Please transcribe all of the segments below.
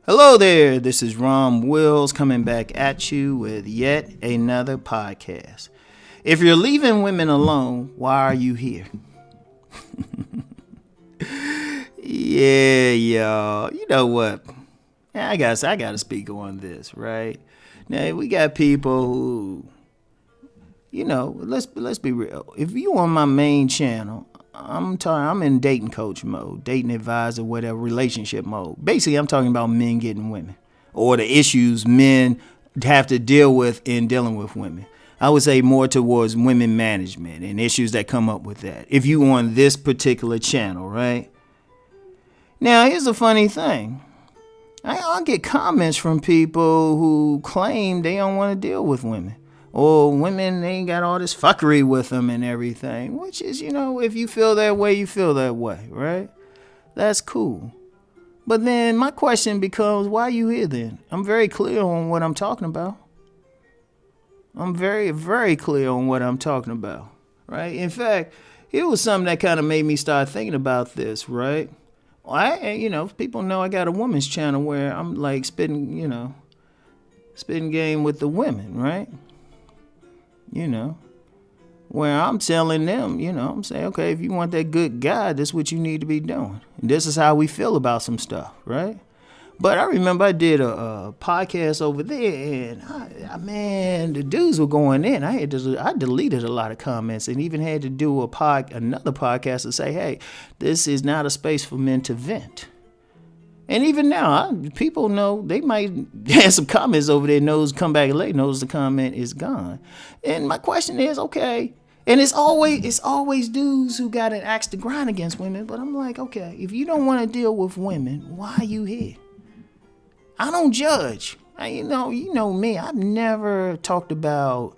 Hello there, this is Rom Wills coming back at you with yet another podcast. If you're leaving women alone, why are you here? Yeah, y'all. You know what? I gotta speak on this, right? Now we got people who, let's be real. If you on my main channel, I'm in dating coach mode, dating advisor, whatever, relationship mode. Basically, I'm talking about men getting women or the issues men have to deal with in dealing with women. I would say more towards women management and issues that come up with that. If you on this particular channel, right? Now, here's a funny thing. I'll get comments from people who claim they don't want to deal with women. Or women, they ain't got all this fuckery with them and everything. Which is, if you feel that way, you feel that way, right? That's cool. But then my question becomes, why are you here then? I'm very clear on what I'm talking about. I'm very, very clear on what I'm talking about, right? In fact, it was something that kind of made me start thinking about this, right? People know I got a woman's channel where I'm like spitting game with the women, right? Where I'm telling them, I'm saying, okay, if you want that good guy, this is what you need to be doing. And this is how we feel about some stuff, right? But I remember I did a podcast over there, and the dudes were going in. I deleted a lot of comments and even had to do another podcast to say, hey, this is not a space for men to vent. And even now, people know they might have some comments over there, come back late, knows the comment is gone. And my question is, okay, and it's always dudes who got an axe to grind against women. But I'm like, okay, if you don't want to deal with women, why are you here? I don't judge. You know me. I've never talked about,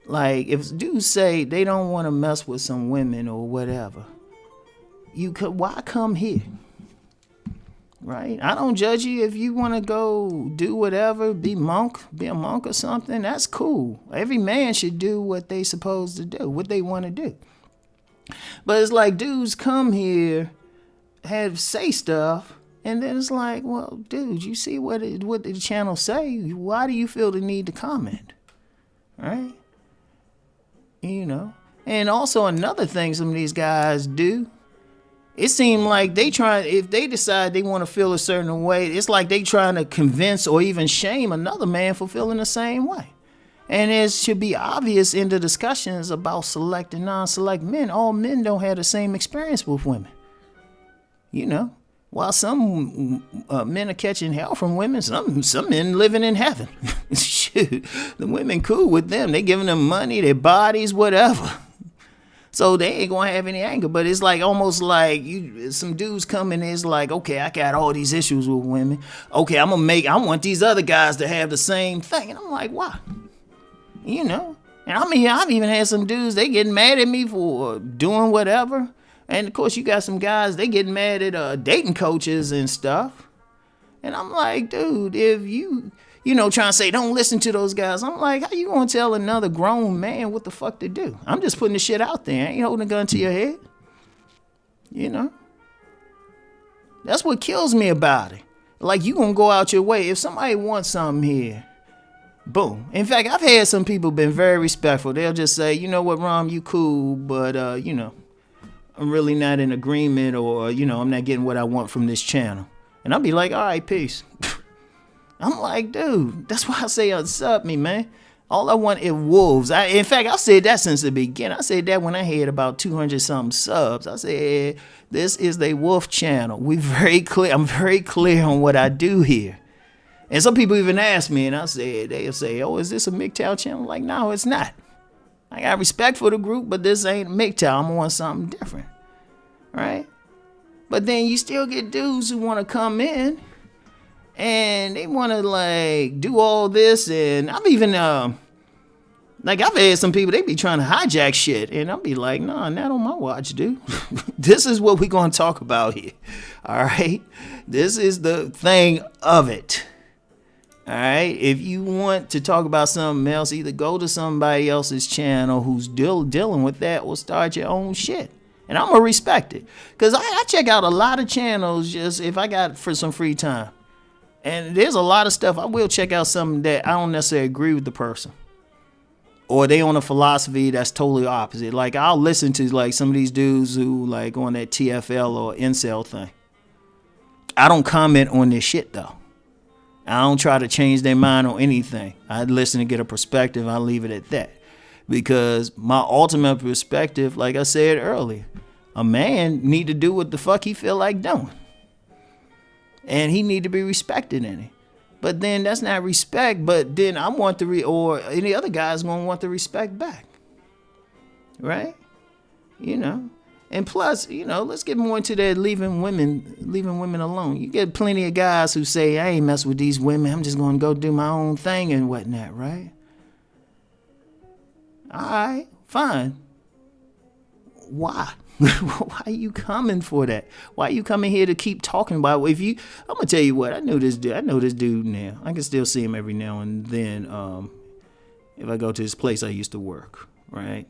like, if dudes say they don't want to mess with some women or whatever, why come here? Right? I don't judge you if you want to go do whatever, be a monk or something. That's cool. Every man should do what they supposed to do, what they want to do. But it's like dudes come here, say stuff, and then it's like, well, dude, you see what the channel say? Why do you feel the need to comment? Right? And also another thing some of these guys do, it seems like if they decide they want to feel a certain way, it's like they trying to convince or even shame another man for feeling the same way. And it should be obvious in the discussions about select and non-select men. All men don't have the same experience with women. While some men are catching hell from women, some men living in heaven. Shoot, the women cool with them. They giving them money, their bodies, whatever. So they ain't gonna have any anger. But it's like almost like some dudes come in, it's like, okay, I got all these issues with women. Okay, I want these other guys to have the same thing. And I'm like, why? And I've even had some dudes, they getting mad at me for doing whatever. And of course, you got some guys, they getting mad at dating coaches and stuff. And I'm like, dude, if you trying to say, don't listen to those guys. I'm like, how you gonna tell another grown man what the fuck to do? I'm just putting the shit out there. I ain't holding a gun to your head. That's what kills me about it. Like, you gonna go out your way. If somebody wants something here, boom. In fact, I've had some people been very respectful. They'll just say, you know what, Rom, you cool, but, I'm really not in agreement, or, I'm not getting what I want from this channel. And I'll be like, all right, peace. I'm like, dude, that's why I say unsub me, man. All I want is wolves. In fact, I said that since the beginning. I said that when I had about 200-something subs. I said, this is the wolf channel. I'm very clear on what I do here. And some people even ask me, and they'll say, oh, is this a MGTOW channel? I'm like, no, it's not. I got respect for the group, but this ain't MGTOW. I'm on something different, right? But then you still get dudes who want to come in and they want to, like, do all this. And I've even, I've had some people, they be trying to hijack shit. And I'll be like, nah, not on my watch, dude. This is what we're going to talk about here. All right? This is the thing of it. All right? If you want to talk about something else, either go to somebody else's channel who's dealing with that, or start your own shit. And I'm going to respect it. Because I check out a lot of channels just if I got for some free time. And there's a lot of stuff. I will check out something that I don't necessarily agree with the person, or they on a philosophy that's totally opposite. Like I'll listen to like some of these dudes who like on that TFL or incel thing. I don't comment on this shit though. I don't try to change their mind on anything. I listen to get a perspective. I leave it at that, because my ultimate perspective, like I said earlier, a man need to do what the fuck he feel like doing. And he need to be respected in it. But then that's not respect, but then I want or any other guy's gonna want the respect back. Right? You know. And plus, you know, let's get more into that leaving women alone. You get plenty of guys who say, I ain't mess with these women, I'm just gonna go do my own thing and whatnot, right? Alright, fine. Why? Why are you coming for that? Why are you coming here to keep talking about it? I'm gonna tell you what, I know this dude now. I can still see him every now and then. If I go to his place I used to work, right?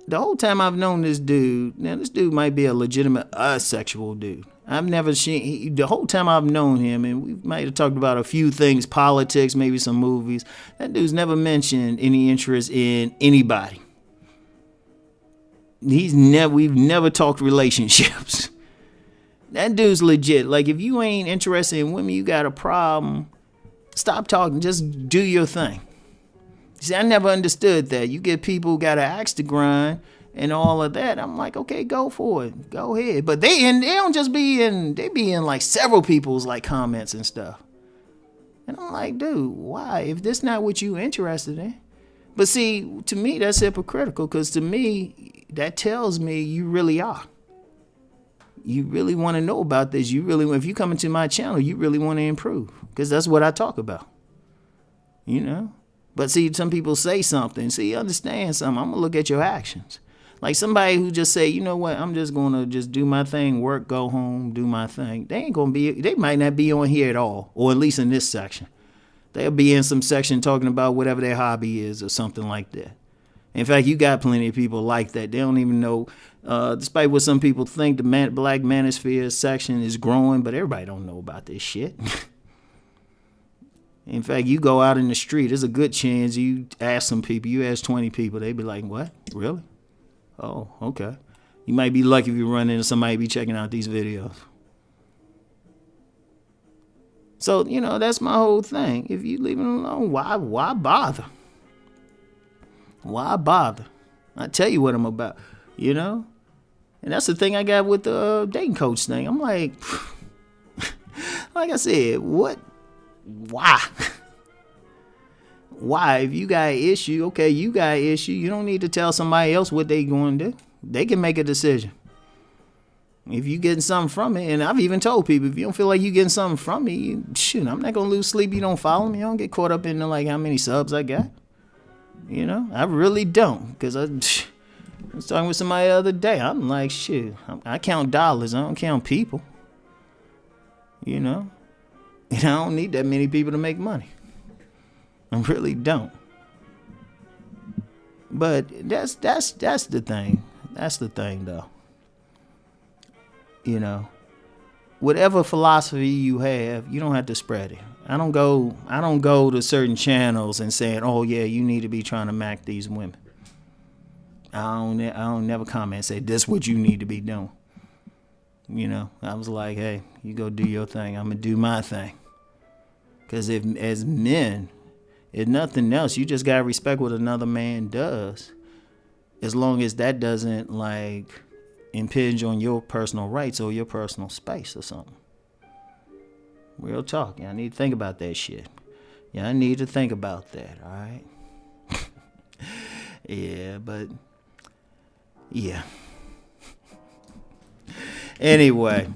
The whole time I've known this dude, now this dude might be a legitimate asexual dude. I've never seen, the whole time I've known him, and we might have talked about a few things, politics, maybe some movies. That dude's never mentioned any interest in anybody. We've never talked relationships. That dude's legit. Like, if you ain't interested in women, you got a problem, stop talking. Just do your thing. See, I never understood that. You get people who got an axe to grind and all of that. I'm like, okay, go for it. Go ahead. But they don't just be in, they be in like several people's like comments and stuff. And I'm like, dude, why? If this not what you interested in. But see, to me, that's hypocritical, because to me, that tells me you really are. You really want to know about this. If you come into my channel, you really want to improve, because that's what I talk about. You know? But see, some people say something. See, understand something. I'm going to look at your actions. Like somebody who just say, you know what, I'm just going to just do my thing, work, go home, do my thing. They might not be on here at all, or at least in this section. They'll be in some section talking about whatever their hobby is or something like that. In fact, you got plenty of people like that. They don't even know, despite what some people think, the Black Manosphere section is growing, but everybody don't know about this shit. In fact, you go out in the street, there's a good chance you ask some people, you ask 20 people, they be like, what? Really? Oh, okay. You might be lucky if you run into somebody be checking out these videos. So, you know, that's my whole thing. If you leave it alone, why bother? Why bother? I tell you what I'm about, you know? And that's the thing I got with the dating coach thing. I'm like, like I said, what? Why? Why? If you got an issue, okay, you got an issue. You don't need to tell somebody else what they going to do. They can make a decision. If you getting something from it, and I've even told people, if you don't feel like you getting something from me, shoot, I'm not going to lose sleep. You don't follow me. I don't get caught up in like how many subs I got. You know, I really don't, because I was talking with somebody the other day. I'm like, shit, I count dollars. I don't count people. You know, and I don't need that many people to make money. I really don't. But that's the thing. That's the thing, though. You know, whatever philosophy you have, you don't have to spread it. I don't go to certain channels and saying, oh yeah, you need to be trying to mac these women. I don't never comment and say this what you need to be doing. You know, I was like, hey, you go do your thing. I'm gonna do my thing. Because if as men, if nothing else, you just gotta respect what another man does, as long as that doesn't like impinge on your personal rights or your personal space or something. Real talk. Yeah, I need to think about that shit. Yeah, I need to think about that, all right? Yeah, but yeah. Anyway,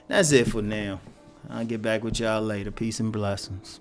that's it for now. I'll get back with y'all later. Peace and blessings.